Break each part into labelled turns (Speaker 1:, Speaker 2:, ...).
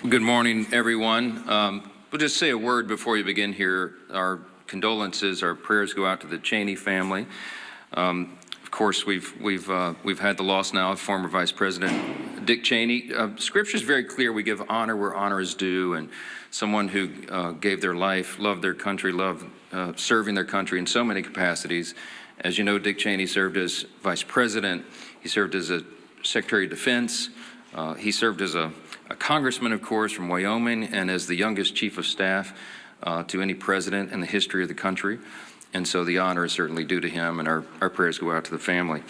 Speaker 1: Good morning, everyone. We'll just say a word before we begin here. Our condolences, our prayers go out to the Cheney family. Of course, we've had the loss now of former Vice President Dick Cheney. Scripture is very clear. We give honor where honor is due, and someone who gave their life, loved their country, loved serving their country in so many capacities. As you know, Dick Cheney served as Vice President. He served as a Secretary of Defense. He served as a congressman, of course, from Wyoming, and as the youngest chief of staff to any president in the history of the country. And so the honor is certainly due to him, and our prayers go out to the family.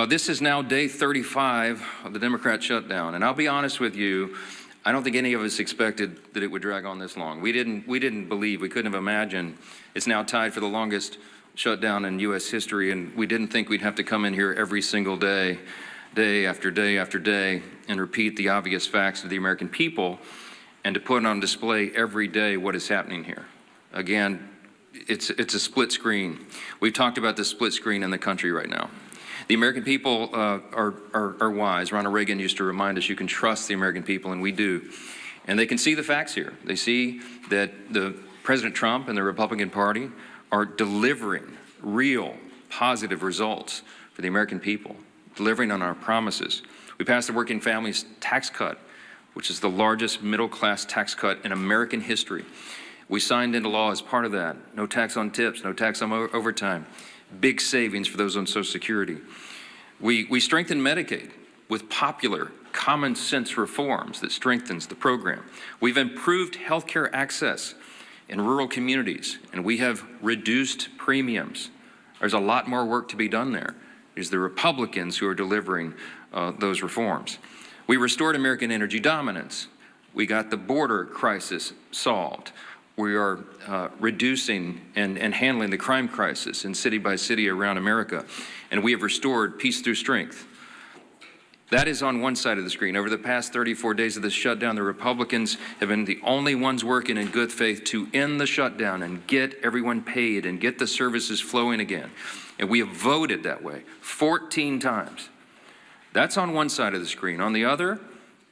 Speaker 1: This is now day 35 of the Democrat shutdown, and I'll be honest with you, I don't think any of us expected that it would drag on this long. We didn't believe, we couldn't have imagined. It's now tied for the longest shutdown in U.S. history, and we didn't think we'd have to come in here every single day, day after day after day, and repeat the obvious facts to the American people, and to put on display every day what is happening here. Again, it's a split screen. We've talked about the split screen in the country right now. The American people are wise. Ronald Reagan used to remind us you can trust the American people, and we do. And they can see the facts here. They see that President Trump and the Republican Party are delivering real positive results for the American people, delivering on our promises. We passed the Working Families Tax Cut, which is the largest middle-class tax cut in American history. We signed into law as part of that. No tax on tips, no tax on overtime. Big savings for those on Social Security. We strengthened Medicaid with popular, common sense reforms that strengthens the program. We've improved healthcare access in rural communities, and we have reduced premiums. There's a lot more work to be done there. It's the Republicans who are delivering those reforms. We restored American energy dominance. We got the border crisis solved. We are reducing and handling the crime crisis in city by city around America. And we have restored peace through strength. That is on one side of the screen. Over the past 34 days of this shutdown, the Republicans have been the only ones working in good faith to end the shutdown and get everyone paid and get the services flowing again. And we have voted that way 14 times. That's on one side of the screen. On the other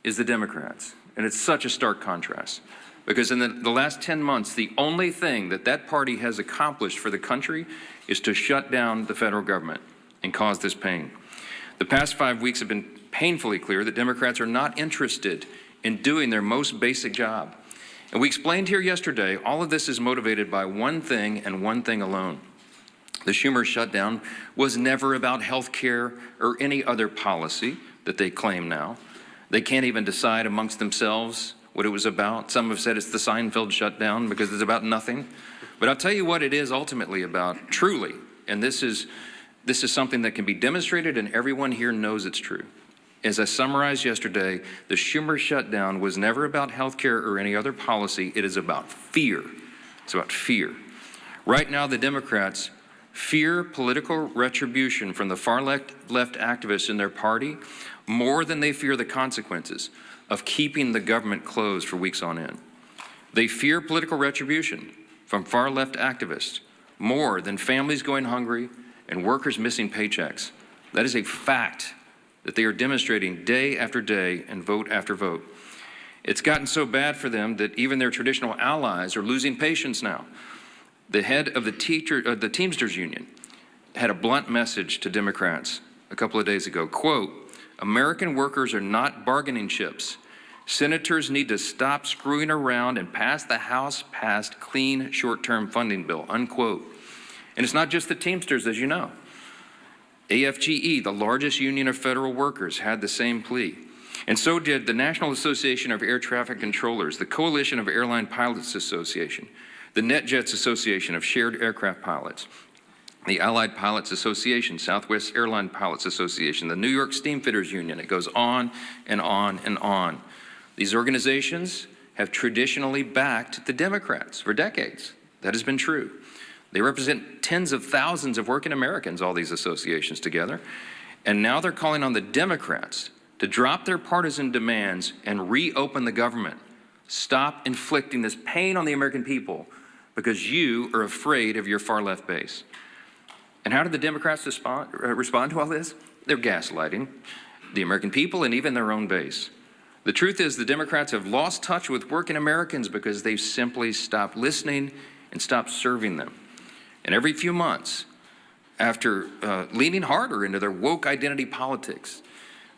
Speaker 1: is the Democrats. And it's such a stark contrast. Because in the last 10 months, the only thing that party has accomplished for the country is to shut down the federal government and cause this pain. The past 5 weeks have been painfully clear that Democrats are not interested in doing their most basic job. And we explained here yesterday, all of this is motivated by one thing and one thing alone. The Schumer shutdown was never about health care or any other policy that they claim now. They can't even decide amongst themselves what it was about. Some have said it's the Seinfeld shutdown because it's about nothing. But I'll tell you what it is ultimately about, truly. And this is something that can be demonstrated and everyone here knows it's true. As I summarized yesterday, the Schumer shutdown was never about health care or any other policy. It is about fear. It's about fear. Right now, the Democrats fear political retribution from the far left activists in their party more than they fear the consequences of keeping the government closed for weeks on end. They fear political retribution from far left activists more than families going hungry and workers missing paychecks. That is a fact that they are demonstrating day after day and vote after vote. It's gotten so bad for them that even their traditional allies are losing patience now. The head of the Teamsters Union had a blunt message to Democrats a couple of days ago. Quote, "American workers are not bargaining chips. Senators need to stop screwing around and pass the House-passed clean short-term funding bill," unquote. And it's not just the Teamsters, as you know. AFGE, the largest union of federal workers, had the same plea. And so did the National Association of Air Traffic Controllers, the Coalition of Airline Pilots Association, the NetJets Association of Shared Aircraft Pilots, the Allied Pilots Association, Southwest Airline Pilots Association, the New York Steamfitters Union. It goes on and on and on. These organizations have traditionally backed the Democrats for decades. That has been true. They represent tens of thousands of working Americans, all these associations together. And now they're calling on the Democrats to drop their partisan demands and reopen the government. Stop inflicting this pain on the American people because you are afraid of your far left base. And how did the Democrats respond to all this? They're gaslighting the American people and even their own base. The truth is the Democrats have lost touch with working Americans because they've simply stopped listening and stopped serving them. And every few months, after leaning harder into their woke identity politics,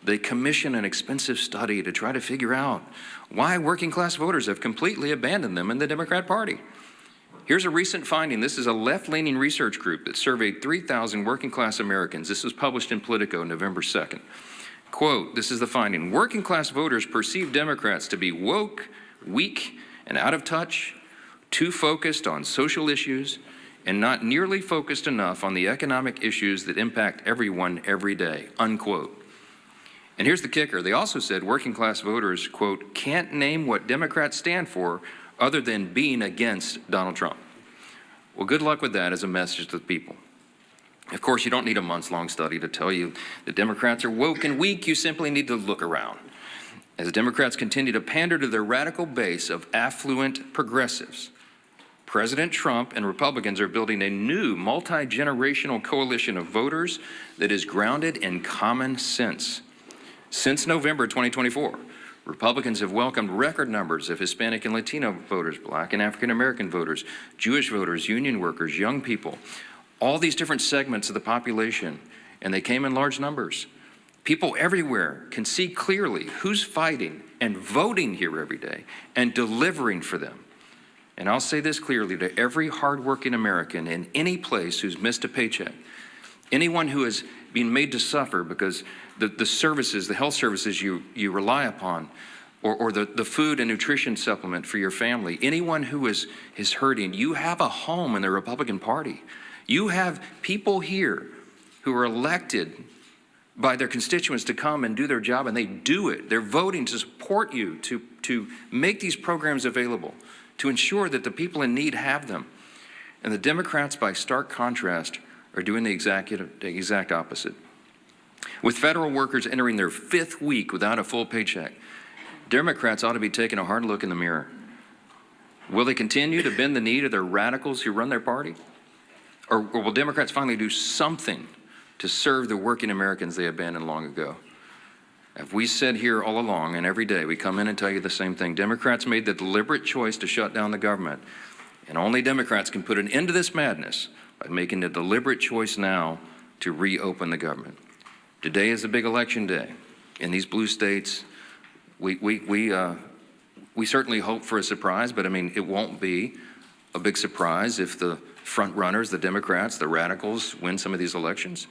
Speaker 1: they commission an expensive study to try to figure out why working class voters have completely abandoned them in the Democrat Party. Here's a recent finding. This is a left-leaning research group that surveyed 3,000 working class Americans. This was published in Politico November 2nd. Quote, this is the finding: working class voters perceive Democrats to be woke, weak, and out of touch, too focused on social issues, and not nearly focused enough on the economic issues that impact everyone every day, unquote. And here's the kicker. They also said working class voters, quote, can't name what Democrats stand for other than being against Donald Trump. Well, good luck with that as a message to the people. Of course, you don't need a months-long study to tell you that Democrats are woke and weak. You simply need to look around. As Democrats continue to pander to their radical base of affluent progressives, President Trump and Republicans are building a new multi-generational coalition of voters that is grounded in common sense. Since November 2024, Republicans have welcomed record numbers of Hispanic and Latino voters, Black and African American voters, Jewish voters, union workers, young people, all these different segments of the population, and they came in large numbers. People everywhere can see clearly who's fighting and voting here every day and delivering for them. And I'll say this clearly to every hardworking American in any place who's missed a paycheck, anyone who is being made to suffer because the services, the health services you rely upon, or the food and nutrition supplement for your family, anyone who is hurting, you have a home in the Republican Party. You have people here who are elected by their constituents to come and do their job, and they do it. They're voting to support you, to make these programs available, to ensure that the people in need have them. And the Democrats, by stark contrast, are doing the exact opposite. With federal workers entering their 5th week without a full paycheck, Democrats ought to be taking a hard look in the mirror. Will they continue to bend the knee to their radicals who run their party? Or will Democrats finally do something to serve the working Americans they abandoned long ago? As we said here all along, and every day we come in and tell you the same thing, Democrats made the deliberate choice to shut down the government, and only Democrats can put an end to this madness by making the deliberate choice now to reopen the government. Today is a big election day. In these blue states, we certainly hope for a surprise, but I mean, it won't be a big surprise if the front runners, the Democrats, the radicals, win some of these elections.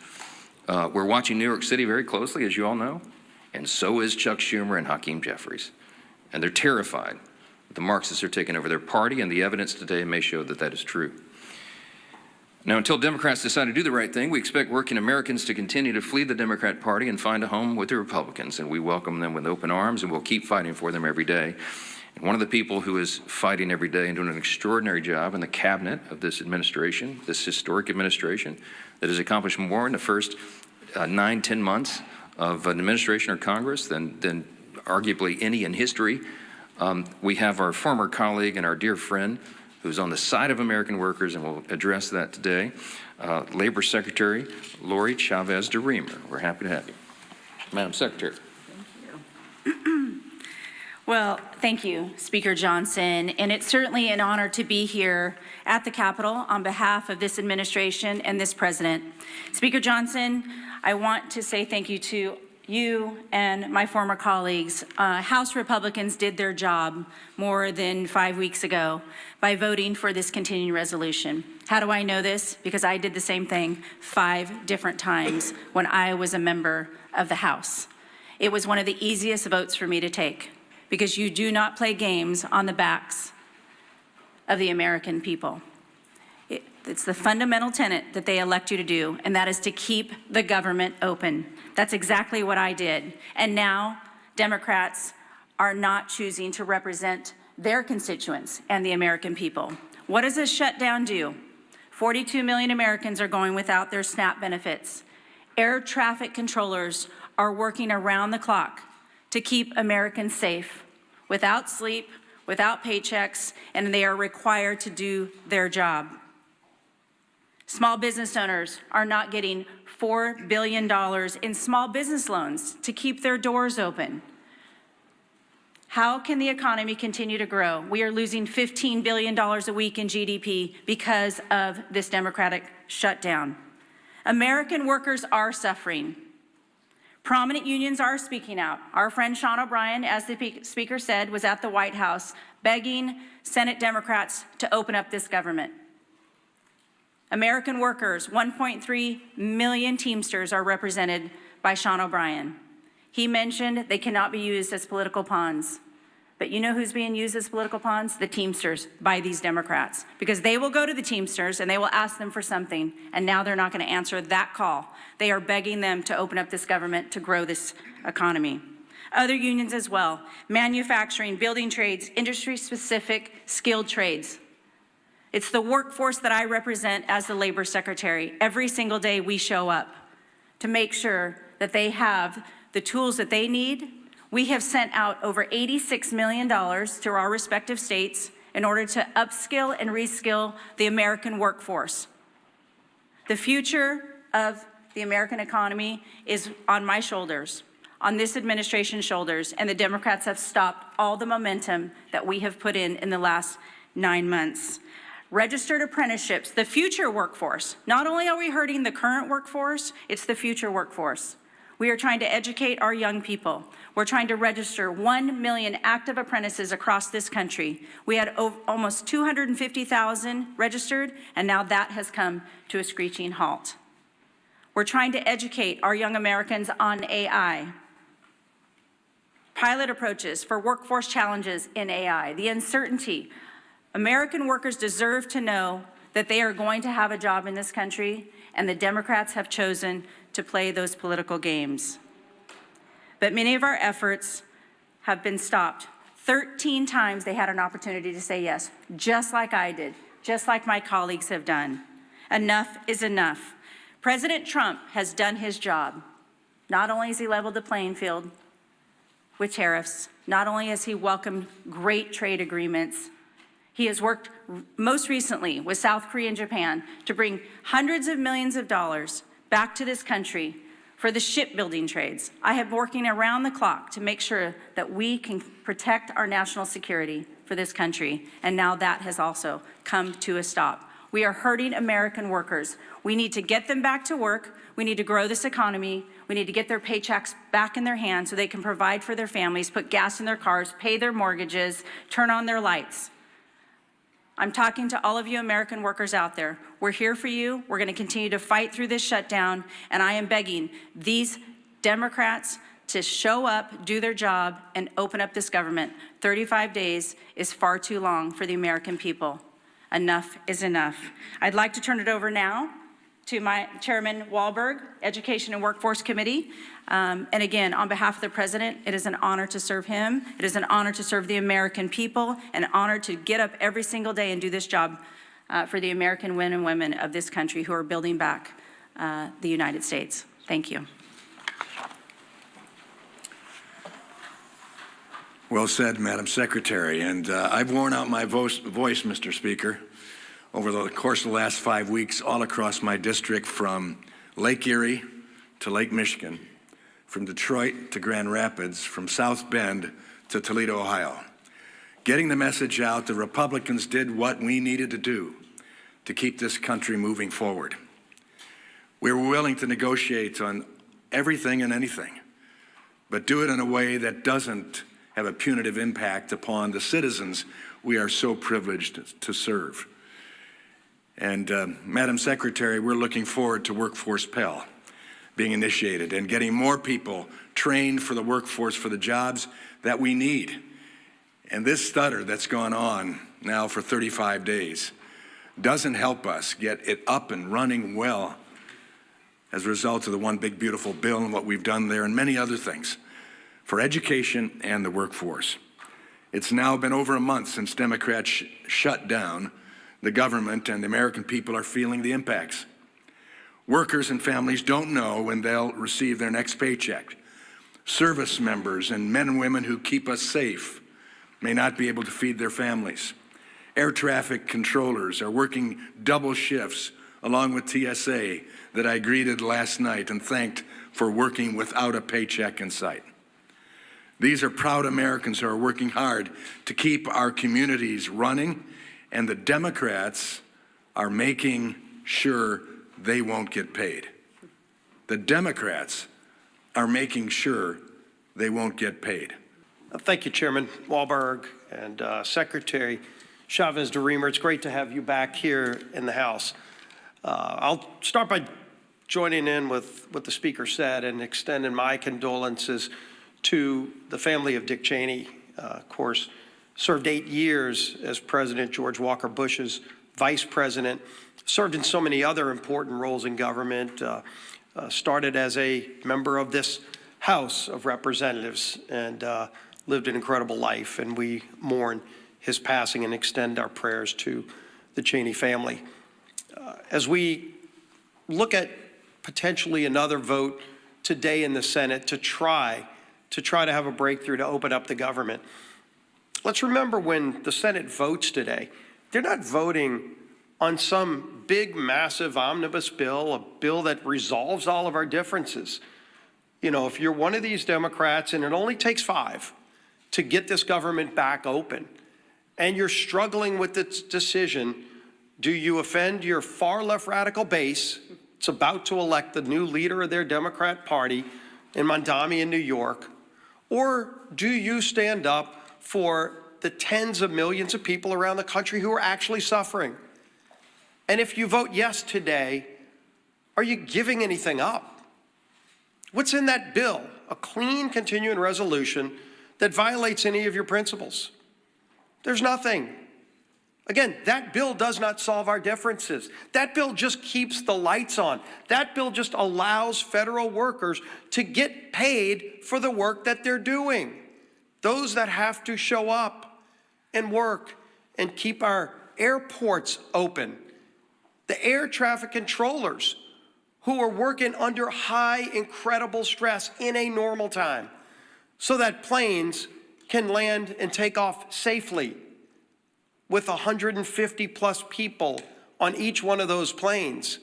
Speaker 1: We're watching New York City very closely, as you all know, and so is Chuck Schumer and Hakeem Jeffries. And they're terrified that the Marxists are taking over their party, and the evidence today may show that that is true. Now, until Democrats decide to do the right thing, we expect working Americans to continue to flee the Democrat Party and find a home with the Republicans, and we welcome them with open arms, and we'll keep fighting for them every day. And one of the people who is fighting every day and doing an extraordinary job in the cabinet of this administration, this historic administration, that has accomplished more in the first 9-10 months of an administration or Congress than arguably any in history. We have our former colleague and our dear friend who's on the side of American workers, and we'll address that today, Labor Secretary Lori Chavez DeRemer. We're happy to have you. Madam Secretary.
Speaker 2: Thank you. Well, thank you, Speaker Johnson, and it's certainly an honor to be here at the Capitol on behalf of this administration and this president. Speaker Johnson, I want to say thank you to you and my former colleagues. House Republicans did their job more than 5 weeks ago by voting for this continuing resolution. How do I know this? Because I did the same thing 5 different times when I was a member of the House. It was one of the easiest votes for me to take because you do not play games on the backs of the American people. It's the fundamental tenet that they elect you to do, and that is to keep the government open. That's exactly what I did. And now Democrats are not choosing to represent their constituents and the American people. What does a shutdown do? 42 million Americans are going without their SNAP benefits. Air traffic controllers are working around the clock to keep Americans safe, without sleep, without paychecks, and they are required to do their job. Small business owners are not getting $4 billion in small business loans to keep their doors open. How can the economy continue to grow? We are losing $15 billion a week in GDP because of this Democratic shutdown. American workers are suffering. Prominent unions are speaking out. Our friend Sean O'Brien, as the Speaker said, was at the White House begging Senate Democrats to open up this government. American workers, 1.3 million Teamsters are represented by Sean O'Brien. He mentioned they cannot be used as political pawns. But you know who's being used as political pawns? The Teamsters by these Democrats. Because they will go to the Teamsters and they will ask them for something, and now they're not going to answer that call. They are begging them to open up this government to grow this economy. Other unions as well, manufacturing, building trades, industry-specific skilled trades. It's the workforce that I represent as the Labor Secretary. Every single day we show up to make sure that they have the tools that they need. We have sent out over $86 million to our respective states in order to upskill and reskill the American workforce. The future of the American economy is on my shoulders, on this administration's shoulders, and the Democrats have stopped all the momentum that we have put in the last 9 months. Registered apprenticeships, the future workforce. Not only are we hurting the current workforce, it's the future workforce. We are trying to educate our young people. We're trying to register 1 million active apprentices across this country. We had almost 250,000 registered, and now that has come to a screeching halt. We're trying to educate our young Americans on AI. Pilot approaches for workforce challenges in AI, the uncertainty. American workers deserve to know that they are going to have a job in this country, and the Democrats have chosen to play those political games. But many of our efforts have been stopped. 13 times they had an opportunity to say yes, just like I did, just like my colleagues have done. Enough is enough. President Trump has done his job. Not only has he leveled the playing field with tariffs, not only has he welcomed great trade agreements, he has worked most recently with South Korea and Japan to bring hundreds of millions of dollars back to this country for the shipbuilding trades. I have been working around the clock to make sure that we can protect our national security for this country, and now that has also come to a stop. We are hurting American workers. We need to get them back to work. We need to grow this economy. We need to get their paychecks back in their hands so they can provide for their families, put gas in their cars, pay their mortgages, turn on their lights. I'm talking to all of you American workers out there. We're here for you. We're going to continue to fight through this shutdown, and I am begging these Democrats to show up, do their job, and open up this government. 35 days is far too long for the American people. Enough is enough. I'd like to turn it over now to my Chairman Wahlberg, Education and Workforce Committee. And again, on behalf of the President, it is an honor to serve him. It is an honor to serve the American people, an honor to get up every single day and do this job for the American men and women of this country who are building back the United States. Thank you.
Speaker 3: Well said, Madam Secretary. And I've worn out my voice, Mr. Speaker, over the course of the last 5 weeks, all across my district, from Lake Erie to Lake Michigan, from Detroit to Grand Rapids, from South Bend to Toledo, Ohio. Getting the message out, the Republicans did what we needed to do to keep this country moving forward. We were willing to negotiate on everything and anything, but do it in a way that doesn't have a punitive impact upon the citizens we are so privileged to serve. And Madam Secretary, we're looking forward to Workforce Pell being initiated and getting more people trained for the workforce for the jobs that we need. And this stutter that's gone on now for 35 days doesn't help us get it up and running well as a result of the One Big Beautiful Bill and what we've done there and many other things for education and the workforce. It's now been over a month since Democrats shut down the government, and the American people are feeling the impacts. Workers and families don't know when they'll receive their next paycheck. Service members and men and women who keep us safe may not be able to feed their families. Air traffic controllers are working double shifts along with TSA that I greeted last night and thanked for working without a paycheck in sight. These are proud Americans who are working hard to keep our communities running, and the Democrats are making sure they won't get paid. The Democrats are making sure they won't get paid.
Speaker 4: Thank you, Chairman Walberg and Secretary Chavez-DeRemer. It's great to have you back here in the House. I'll start by joining in with what the Speaker said and extending my condolences to the family of Dick Cheney. Of course, served 8 years as President George Walker Bush's vice president, served in so many other important roles in government, started as a member of this House of Representatives, and lived an incredible life. And we mourn his passing and extend our prayers to the Cheney family. As we look at potentially another vote today in the Senate to try to have a breakthrough to open up the government, let's remember when the Senate votes today, they're not voting on some big, massive omnibus bill, a bill that resolves all of our differences. You know, if you're one of these Democrats, and it only takes 5 to get this government back open, and you're struggling with this decision, do you offend your far left radical base? It's about to elect the new leader of their Democrat Party in Mondami in New York. Or do you stand up for the tens of millions of people around the country who are actually suffering? And if you vote yes today, are you giving anything up? What's in that bill? A clean continuing resolution that violates any of your principles? There's nothing. Again, that bill does not solve our differences. That bill just keeps the lights on. That bill just allows federal workers to get paid for the work that they're doing. Those that have to show up and work and keep our airports open. The air traffic controllers who are working under high, incredible stress in a normal time so that planes can land and take off safely with 150 plus people on each one of those planes,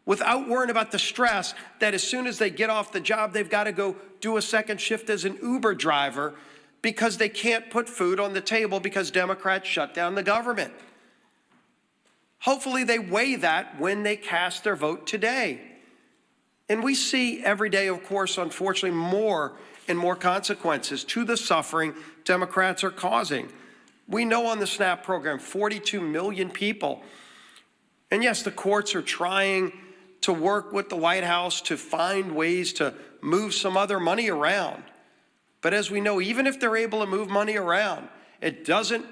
Speaker 4: without worrying about the stress that as soon as they get off the job, they've got to go do a second shift as an Uber driver because they can't put food on the table because Democrats shut down the government. Hopefully they weigh that when they cast their vote today. And we see every day, of course, unfortunately, more and more consequences to the suffering Democrats are causing. We know on the SNAP program, 42 million people. And yes, the courts are trying to work with the White House to find ways to move some other money around. But as we know, even if they're able to move money around, it doesn't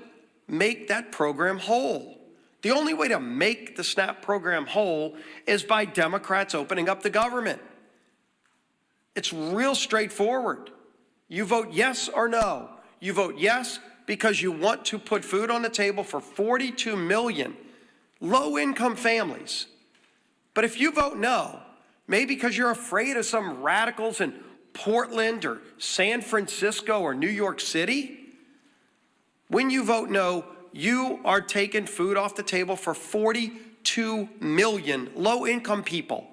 Speaker 4: make that program whole. The only way to make the SNAP program whole is by Democrats opening up the government. It's real straightforward. You vote yes or no. You vote yes because you want to put food on the table for 42 million low-income families. But if you vote no, maybe because you're afraid of some radicals in Portland or San Francisco or New York City, when you vote no, you are taking food off the table for 42 million low-income people,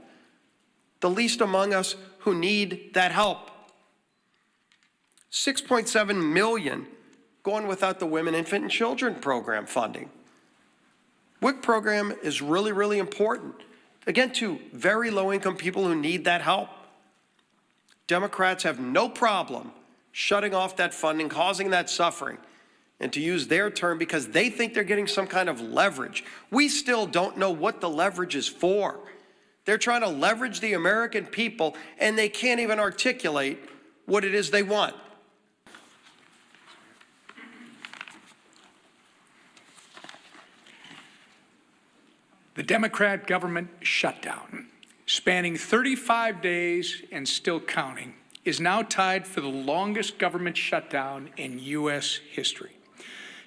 Speaker 4: the least among us who need that help. 6.7 million going without the Women, Infant, and Children program funding. WIC program is really, really important, again, to very low-income people who need that help. Democrats have no problem shutting off that funding, causing that suffering, and to use their term, because they think they're getting some kind of leverage. We still don't know what the leverage is for. They're trying to leverage the American people, and they can't even articulate what it is they want.
Speaker 5: The Democrat government shutdown, spanning 35 days and still counting, is now tied for the longest government shutdown in U.S. history.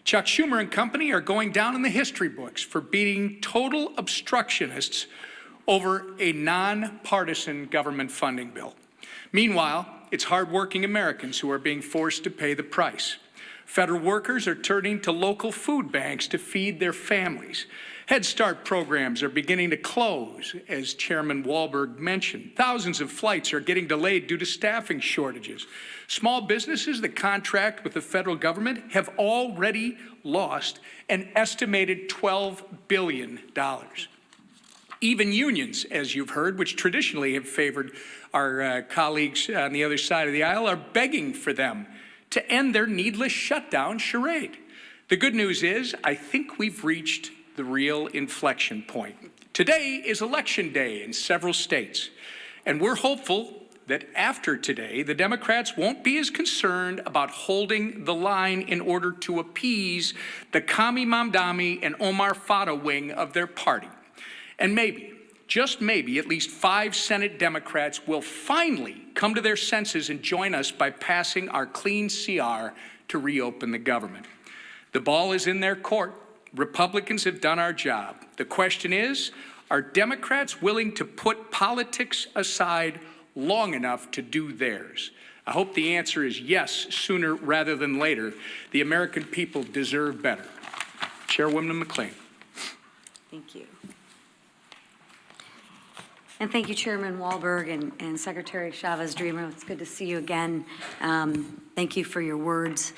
Speaker 5: Chuck Schumer and company are going down in the history books for beating total obstructionists over a nonpartisan government funding bill. Meanwhile, it's hardworking Americans who are being forced to pay the price. Federal workers are turning to local food banks to feed their families. Head Start programs are beginning to close, as Chairman Wahlberg mentioned. Thousands of flights are getting delayed due to staffing shortages. Small businesses that contract with the federal government have already lost an estimated $12 billion. Even unions, as you've heard, which traditionally have favored our colleagues on the other side of the aisle, are begging for them to end their needless shutdown charade. The good news is, I think we've reached the real inflection point. Today is Election Day in several states, and we're hopeful that after today, the Democrats won't be as concerned about holding the line in order to appease the Kami Mamdani and Omar Fata wing of their party. And maybe, just maybe, at least 5 Senate Democrats will finally come to their senses and join us by passing our clean CR to reopen the government. The ball is in their court. Republicans have done our job. The question is, are Democrats willing to put politics aside long enough to do theirs? I hope the answer is yes, sooner rather than later. The American people deserve better. Chairwoman McLean.
Speaker 6: Thank you. And thank you, Chairman Wahlberg and Secretary Chavez-Dreamer. It's good to see you again. Thank you for your words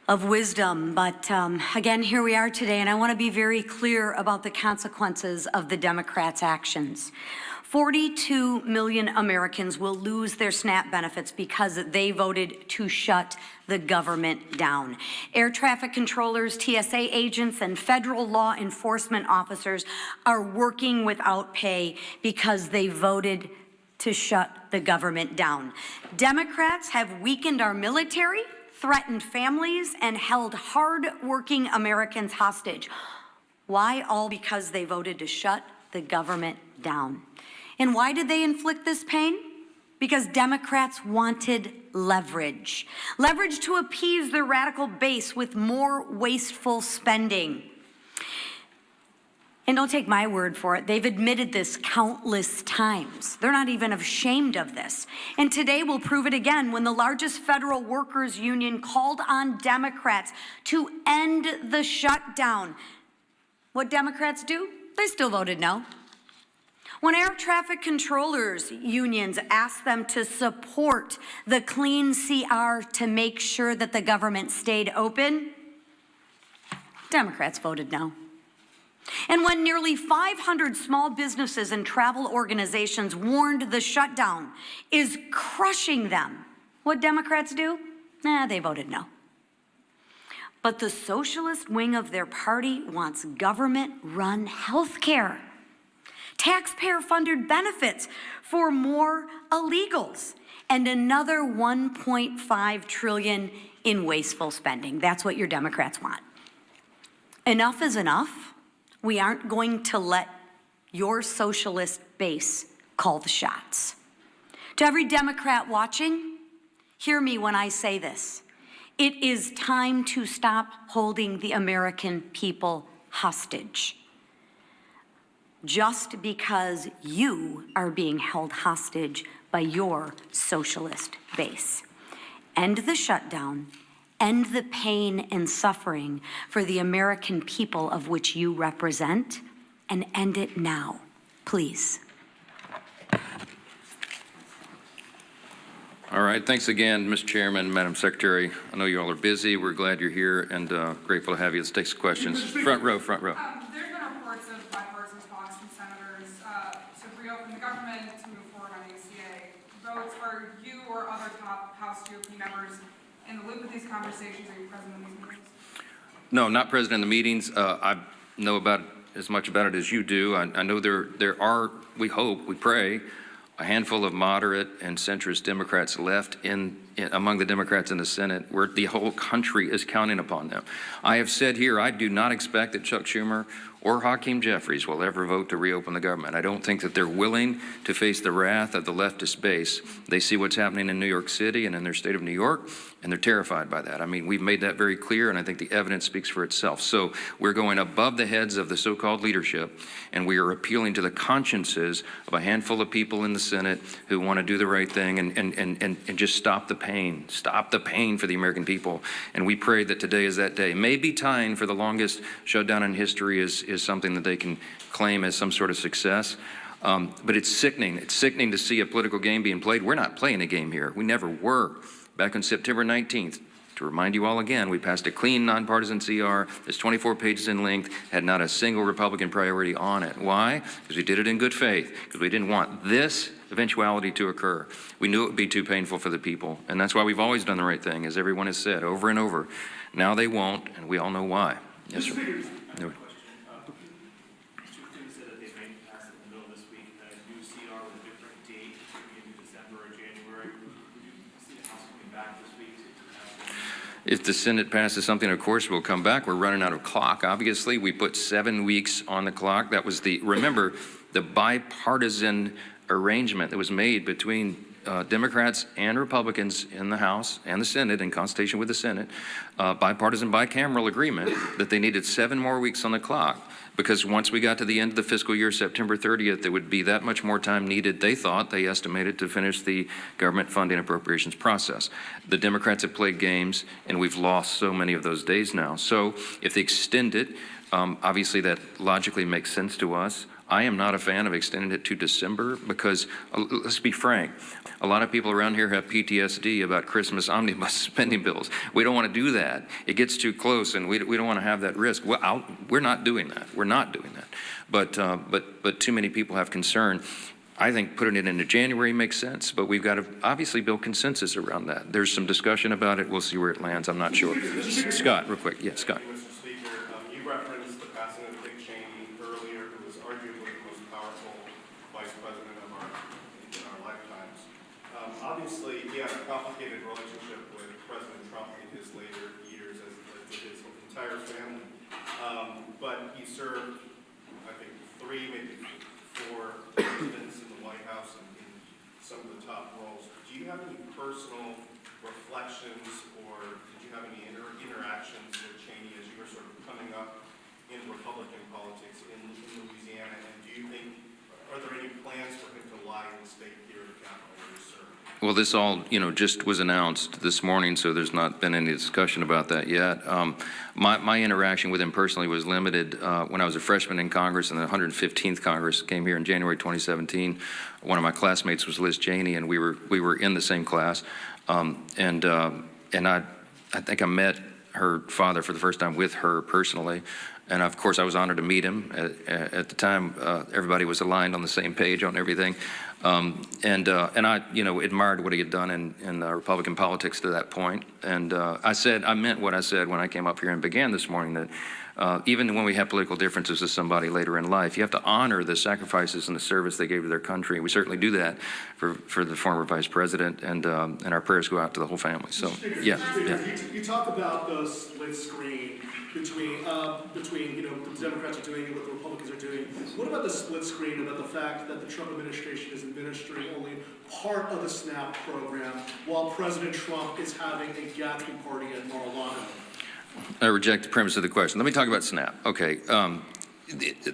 Speaker 6: of wisdom. But again, here we are today, and I want to be very clear about the consequences of the Democrats' actions. 42 million Americans will lose their SNAP benefits because they voted to shut the government down. Air traffic controllers, TSA agents, and federal law enforcement officers are working without pay because they voted to shut the government down. Democrats have weakened our military, threatened families, and held hard-working Americans hostage. Why? All because they voted to shut the government down. And why did they inflict this pain? Because Democrats wanted leverage. Leverage to appease their radical base with more wasteful spending. And don't take my word for it. They've admitted this countless times. They're not even ashamed of this. And today we'll prove it again when the largest federal workers union called on Democrats to end the shutdown. What Democrats do? They still voted no. When air traffic controllers unions asked them to support the clean CR to make sure that the government stayed open, Democrats voted no. And when nearly 500 small businesses and travel organizations warned the shutdown is crushing them, what Democrats do? They voted no. But the socialist wing of their party wants government-run health care, taxpayer-funded benefits for more illegals, and another $1.5 trillion in wasteful spending. That's what your Democrats want. Enough is enough. We aren't going to let your socialist base call the shots. To every Democrat watching, hear me when I say this. It is time to stop holding the American people hostage. Just because you are being held hostage by your socialist base. End the shutdown, end the pain and suffering for the American people of which you represent, and end it now, please.
Speaker 1: All right, thanks again, Mr. Chairman, Madam Secretary. I know you all are busy. We're glad you're here and grateful to have you. Let's take some questions. Front row, front row.
Speaker 7: There's been reports of bipartisan talks from senators to reopen the government to move forward on ACA votes. Are you or other top House GOP members in the loop with these conversations? Are you present in these meetings?
Speaker 1: No, not present in the meetings. I know about as much about it as you do. I know there are, we hope, we pray, a handful of moderate and centrist Democrats left among the Democrats in the Senate, where the whole country is counting upon them. I have said here, I do not expect that Chuck Schumer or Hakeem Jeffries will ever vote to reopen the government. I don't think that they're willing to face the wrath of the leftist base. They see what's happening in New York City and in their state of New York, and they're terrified by that. I mean, we've made that very clear, and I think the evidence speaks for itself. So we're going above the heads of the so-called leadership, and we are appealing to the consciences of a handful of people in the Senate who want to do the right thing and just stop the pain. Stop the pain for the American people. And we pray that today is that day. Maybe tying for the longest shutdown in history is something that they can claim as some sort of success. But it's sickening. It's sickening to see a political game being played. We're not playing a game here. We never were. Back on September 19th, to remind you all again, we passed a clean, nonpartisan CR that's 24 pages in length, had not a single Republican priority on it. Why? Because we did it in good faith, because we didn't want this eventuality to occur. We knew it would be too painful for the people, and that's why we've always done the right thing, as everyone has said over and over. Now they won't, and we all know why. Yes, sir. No. If the Senate passes something, of course, we'll come back. We're running out of clock. Obviously, we put 7 weeks on the clock. That was remember, the bipartisan arrangement that was made between Democrats and Republicans in the House and the Senate, in consultation with the Senate, bipartisan bicameral agreement that they needed 7 more weeks on the clock. Because once we got to the end of the fiscal year, September 30th, there would be that much more time needed, they estimated, to finish the government funding appropriations process. The Democrats have played games, and we've lost so many of those days now. So if they extend it, obviously that logically makes sense to us. I am not a fan of extending it to December because, let's be frank, a lot of people around here have PTSD about Christmas omnibus spending bills. We don't want to do that. It gets too close, and we don't want to have that risk. Well, we're not doing that. We're not doing that. But too many people have concern. I think putting it into January makes sense, but we've got to obviously build consensus around that. There's some discussion about it. We'll see where it lands. I'm not sure. Scott, real quick. Yeah, Scott.
Speaker 8: Obviously, he had a complicated relationship with President Trump in his later years, as did his entire family. But he served, I think, 3, maybe 4 presidents in the White House and in some of the top roles. Do you have any personal reflections, or did you have any interactions with Cheney as you were sort of coming up in Republican politics in Louisiana? And do you think, are there any plans for him to lie in the state here at the Capitol where he served?
Speaker 1: Well, this all, just was announced this morning, so there's not been any discussion about that yet. My interaction with him personally was limited when I was a freshman in Congress, and the 115th Congress came here in January 2017. One of my classmates was Liz Cheney, and we were in the same class. And I think I met her father for the first time with her personally. And of course, I was honored to meet him. At the time, everybody was aligned on the same page on everything. And I, admired what he had done in Republican politics to that point. And I meant what I said when I came up here and began this morning, that even when we have political differences with somebody later in life, you have to honor the sacrifices and the service they gave to their country. We certainly do that for the former vice president, and our prayers go out to the whole family. So, yeah.
Speaker 9: You talk about the split screen between the Democrats are doing and what the Republicans are doing. What about the split screen about the fact that the Trump administration is administering only part of the SNAP program while President Trump is having a gathering party at Mar-a-Lago?
Speaker 1: I reject the premise of the question. Let me talk about SNAP. Okay. By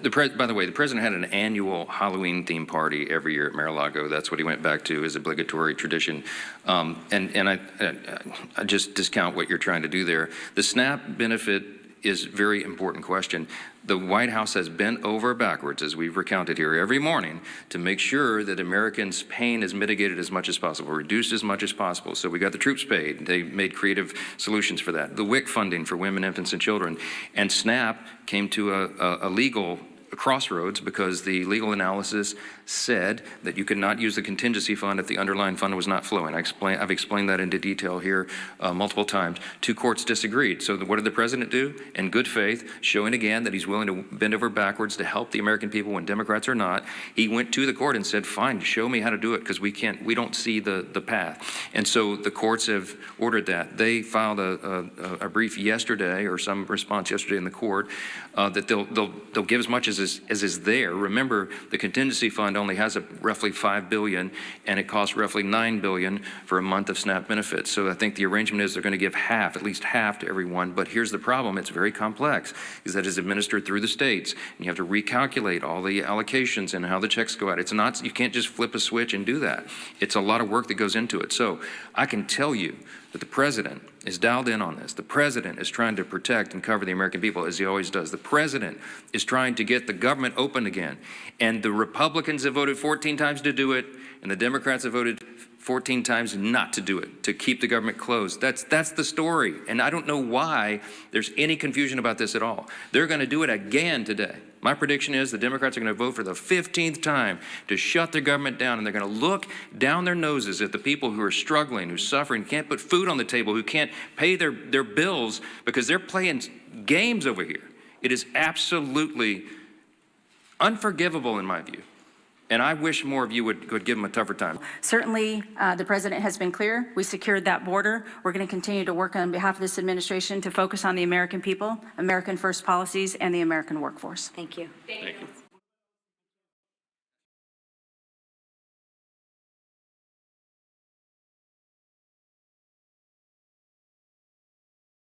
Speaker 1: the way, the president had an annual Halloween themed party every year at Mar-a-Lago. That's what he went back to as obligatory tradition. And I just discount what you're trying to do there. The SNAP benefit is a very important question. The White House has bent over backwards, as we've recounted here every morning, to make sure that Americans' pain is mitigated as much as possible, reduced as much as possible. So we got the troops paid. They made creative solutions for that. The WIC funding for women, infants, and children. And SNAP came to a legal crossroads because the legal analysis said that you could not use the contingency fund if the underlying fund was not flowing. I've explained that into detail here multiple times. 2 courts disagreed. So what did the president do? In good faith, showing again that he's willing to bend over backwards to help the American people when Democrats are not, he went to the court and said, fine, show me how to do it, because we don't see the path. And so the courts have ordered that. They filed a brief yesterday, or some response yesterday in the court, that they'll give as much as is there. Remember, the contingency fund only has roughly $5 billion, and it costs roughly $9 billion for a month of SNAP benefits. So I think the arrangement is they're going to give half, at least half, to everyone. But here's the problem: it's very complex, is that it's administered through the states, and you have to recalculate all the allocations and how the checks go out. It's not, you can't just flip a switch and do that. It's a lot of work that goes into it. So I can tell you that the president is dialed in on this. The president is trying to protect and cover the American people, as he always does. The president is trying to get the government open again. And the Republicans have voted 14 times to do it, and the Democrats have voted 14 times not to do it, to keep the government closed. That's the story. And I don't know why there's any confusion about this at all. They're going to do it again today. My prediction is the Democrats are going to vote for the 15th time to shut their government down, and they're going to look down their noses at the people who are struggling, who are suffering, can't put food on the table, who can't pay their bills because they're playing games over here. It is absolutely unforgivable in my view. And I wish more of you would give them a tougher time.
Speaker 2: Certainly, the president has been clear. We secured that border. We're going to continue to work on behalf of this administration to focus on the American people, American first policies, and the American workforce.
Speaker 6: Thank you.
Speaker 1: Thank you.